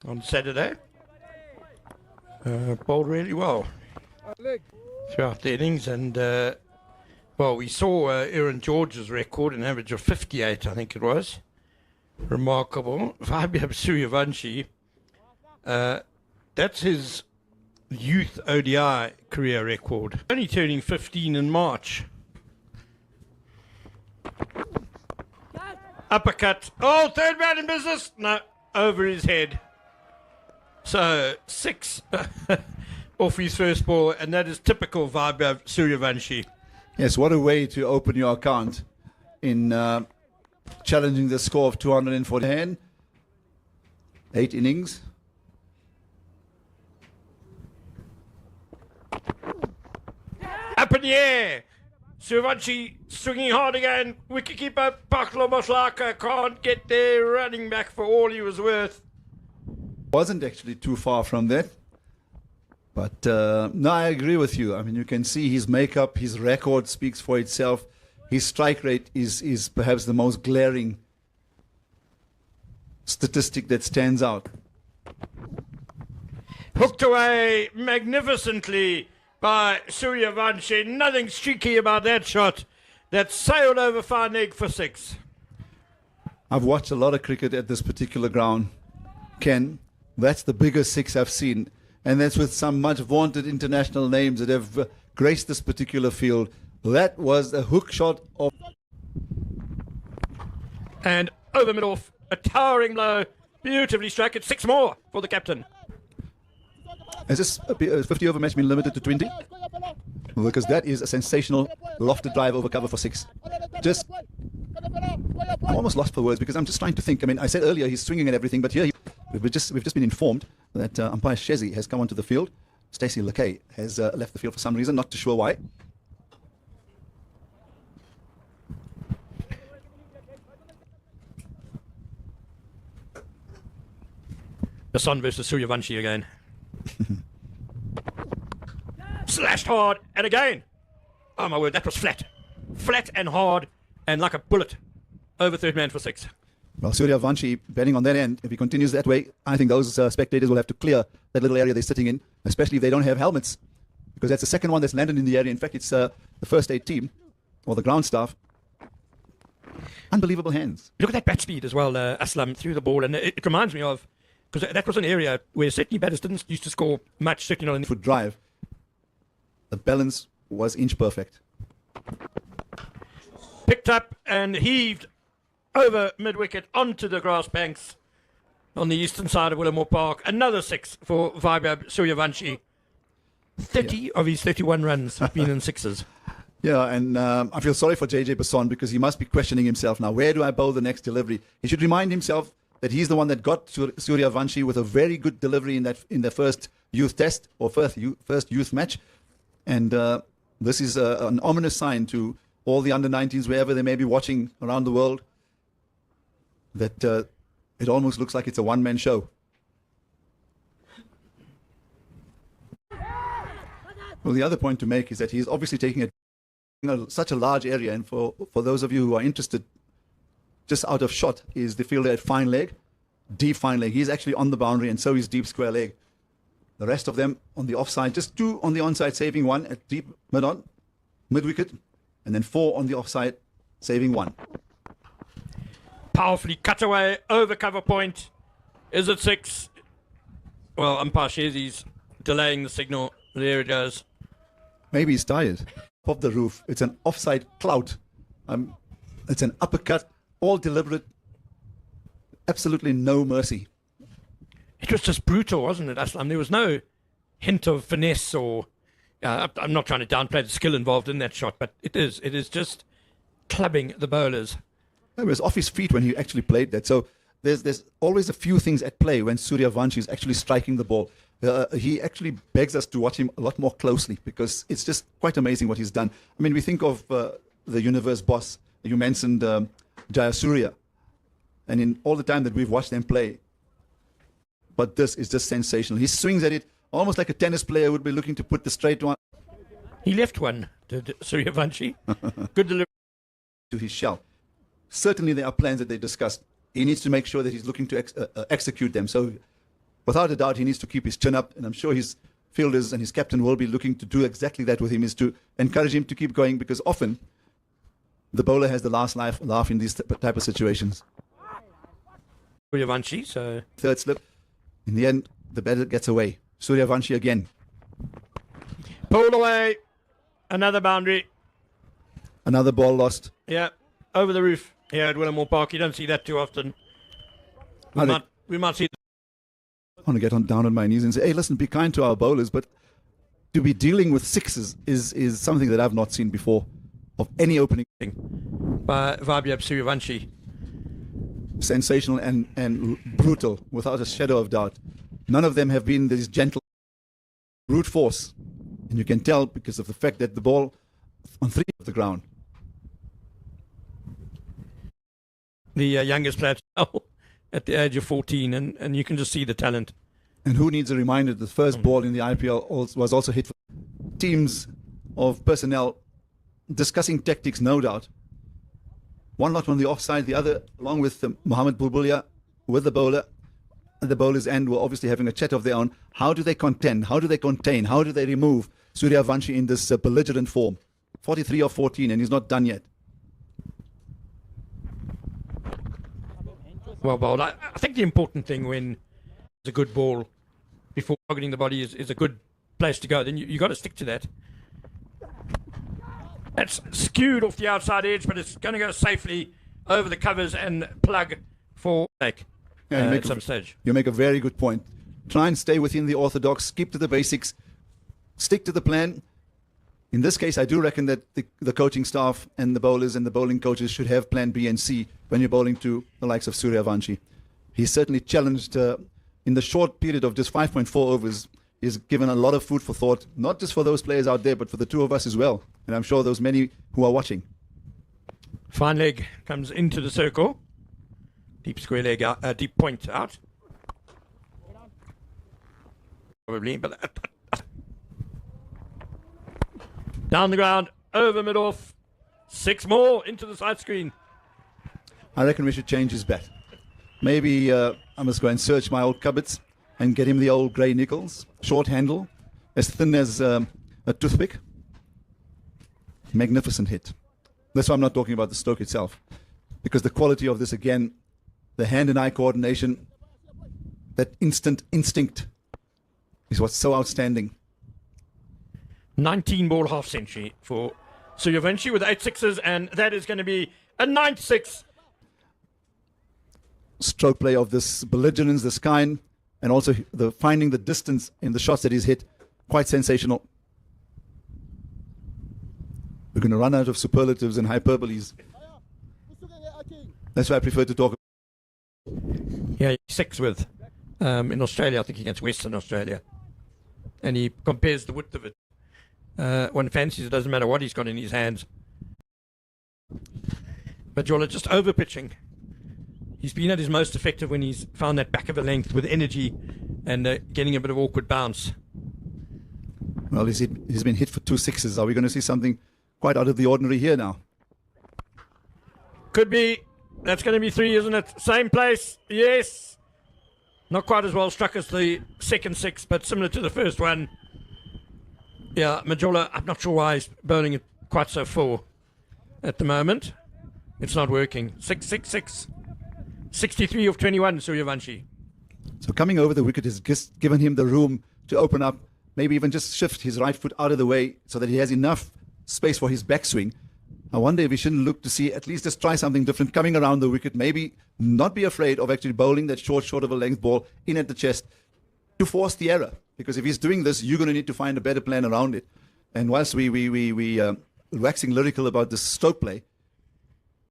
on Saturday. Bowled really well throughout the innings, and well, we saw Aaron George's record, an average of 58, I think it was. Remarkable. Vaibhav Suryawanshi, that's his youth ODI career record. Only turning 15 in March. Uppercut. Oh, third man in business. No, over his head. So 6 off his first ball, and that is typical Vaibhav Suryawanshi. Yes, what a way to open your account in challenging the score of 240. 8 innings. Up in the air. Suryawanshi swinging hard again. Wicketkeeper Paklo Moslaka can't get there, running back for all he was worth. Wasn't actually too far from that. But no, I agree with you. I mean, you can see his makeup, his record speaks for itself. His strike rate is perhaps the most glaring statistic that stands out. Hooked away magnificently by Suryawanshi. Nothing streaky about that shot. That sailed over fine leg for 6. I've watched a lot of cricket at this particular ground, Ken. That's the biggest 6 I've seen. And that's with some much vaunted international names that have graced this particular field. That was a hook shot of... And over mid-off, a towering blow. Beautifully struck. It's 6 more for the captain. Has this 50 over match been limited to 20? Because that is a sensational lofted drive over cover for 6. Just... I'm almost lost for words because I'm just trying to think. I mean, I said earlier he's swinging at everything, but here we've just been informed that umpire Shezi has come onto the field. Stacey Laga has left the field for some reason, not too sure why. Basson versus Suryawanshi again. Slashed hard, and again. Oh my word, that was flat. Flat and hard, and like a bullet. Over third man for 6. Well, Suryawanshi betting on that end. If he continues that way, I think those spectators will have to clear that little area they're sitting in, especially if they don't have helmets, because that's the second one that's landed in the area. In fact, it's the first aid team, or the ground staff. Unbelievable hands. Look at that bat speed as well, Aslam, through the ball, and it reminds me of, because that was an area where certainly batters didn't used to score much, certainly not in the foot drive. The balance was inch perfect. Picked up and heaved over mid-wicket onto the grass banks on the eastern side of Willamore Park. Another 6 for Vaibhav Suryawanshi. 30 of his 31 runs have been in 6s. Yeah, and I feel sorry for JJ Basson because he must be questioning himself now. Where do I bowl the next delivery? He should remind himself that he's the one that got Suryawanshi with a very good delivery in the first youth test or first youth match. And this is an ominous sign to all the under-19s, wherever they may be watching around the world, that it almost looks like it's a one-man show. Well, the other point to make is that he's obviously taking such a large area, and for those of you who are interested, just out of shot is the fielder at fine leg, deep fine leg. He's actually on the boundary, and so is deep square leg. The rest of them on the offside, just 2 on the onside, saving 1 at deep mid-wicket, and then 4 on the offside, saving 1. Powerfully cut away over cover point. Is it 6? Well, umpire Shezi's delaying the signal. There it goes. Maybe he's tired. Off the roof. It's an offside clout. It's an uppercut, all deliberate. Absolutely no mercy. It was just brutal, wasn't it, Aslam? There was no hint of finesse or... I'm not trying to downplay the skill involved in that shot, but it is just clubbing the bowlers. It was off his feet when he actually played that. So there's always a few things at play when Suryawanshi is actually striking the ball. He actually begs us to watch him a lot more closely because it's just quite amazing what he's done. I mean, we think of the universe boss. You mentioned Jayasuriya. And in all the time that we've watched them play, but this is just sensational. He swings at it almost like a tennis player would be looking to put the straight one. He left one to Suryawanshi. Good delivery. To his shell. Certainly there are plans that they discussed. He needs to make sure that he's looking to execute them. So without a doubt, he needs to keep his chin up, and I'm sure his fielders and his captain will be looking to do exactly that with him, is to encourage him to keep going, because often the bowler has the last laugh in these type of situations. Suryawanshi, so Third slip. In the end, the batter gets away. Suryawanshi again. pulled away. Another boundary. Another ball lost. Yeah, over the roof here at Willamore Park. You don't see that too often. We might see. I want to get down on my knees and say, hey, listen, be kind to our bowlers, but to be dealing with sixes is something that I've not seen before of any opening. By Vaibhav Suryawanshi. Sensational and brutal, without a shadow of doubt. None of them have been this gentle brute force. And you can tell because of the fact that the ball on 3 of the ground. The youngest player at the age of 14, and you can just see the talent. And who needs a reminder, the first ball in the IPL was also hit for teams of personnel discussing tactics, no doubt. One lot on the offside, the other, along with Mohammad Bulbulia, with the bowler. At the bowler's end, were obviously having a chat of their own. How do they contend? How do they contain? How do they remove Suryawanshi in this belligerent form? 43 or 14, and he's not done yet. Well bowled. I think the important thing when it's a good ball before targeting the body is a good place to go. Then you got to stick to that. That's skewed off the outside edge, but it's going to go safely over the covers and plug for make at some stage. You make a very good point. Try and stay within the orthodox, keep to the basics, stick to the plan. In this case, I do reckon that the coaching staff and the bowlers and the bowling coaches should have plan B and C when you're bowling to the likes of Suryawanshi. He's certainly challenged in the short period of just 5.4 overs. He's given a lot of food for thought, not just for those players out there, but for the two of us as well. And I'm sure those many who are watching. Fine leg comes into the circle. Deep square leg out, deep point out. Probably, but down the ground, over mid-off. 6 more into the side screen. I reckon we should change his bat. Maybe I must go and search my old cupboards and get him the old grey nickels. Short handle, as thin as a toothpick. Magnificent hit. That's why I'm not talking about the stroke itself. Because the quality of this, again, the hand and eye coordination, that instant instinct is what's so outstanding. 19 ball half century for Suryawanshi with 8 sixes, and that is going to be a 9th 6. Stroke play of this belligerence, this kind, and also the finding the distance in the shots that he's hit, quite sensational. We're going to run out of superlatives and hyperboles. That's why I prefer to talk. Yeah, 6 with in Australia, I think against Western Australia, and he compares the width of it. One fancies it doesn't matter what he's got in his hands. But Jola just over pitching. He's been at his most effective when he's found that back of a length with energy and getting a bit of awkward bounce. Well, he's been hit for 2 sixes. Are we going to see something quite out of the ordinary here now? Could be. That's going to be 3, isn't it? Same place. Yes. Not quite as well struck as the second 6, but similar to the first one. Yeah, Majola, I'm not sure why he's bowling it quite so full at the moment. It's not working. 6, 6, 6. 63 of 21, Suryawanshi. So coming over the wicket has just given him the room to open up, maybe even just shift his right foot out of the way so that he has enough space for his backswing. I wonder if he shouldn't look to see, at least just try something different coming around the wicket, maybe not be afraid of actually bowling that short of a length ball in at the chest to force the error. Because if he's doing this, you're going to need to find a better plan around it. And whilst we waxing lyrical about this stroke play,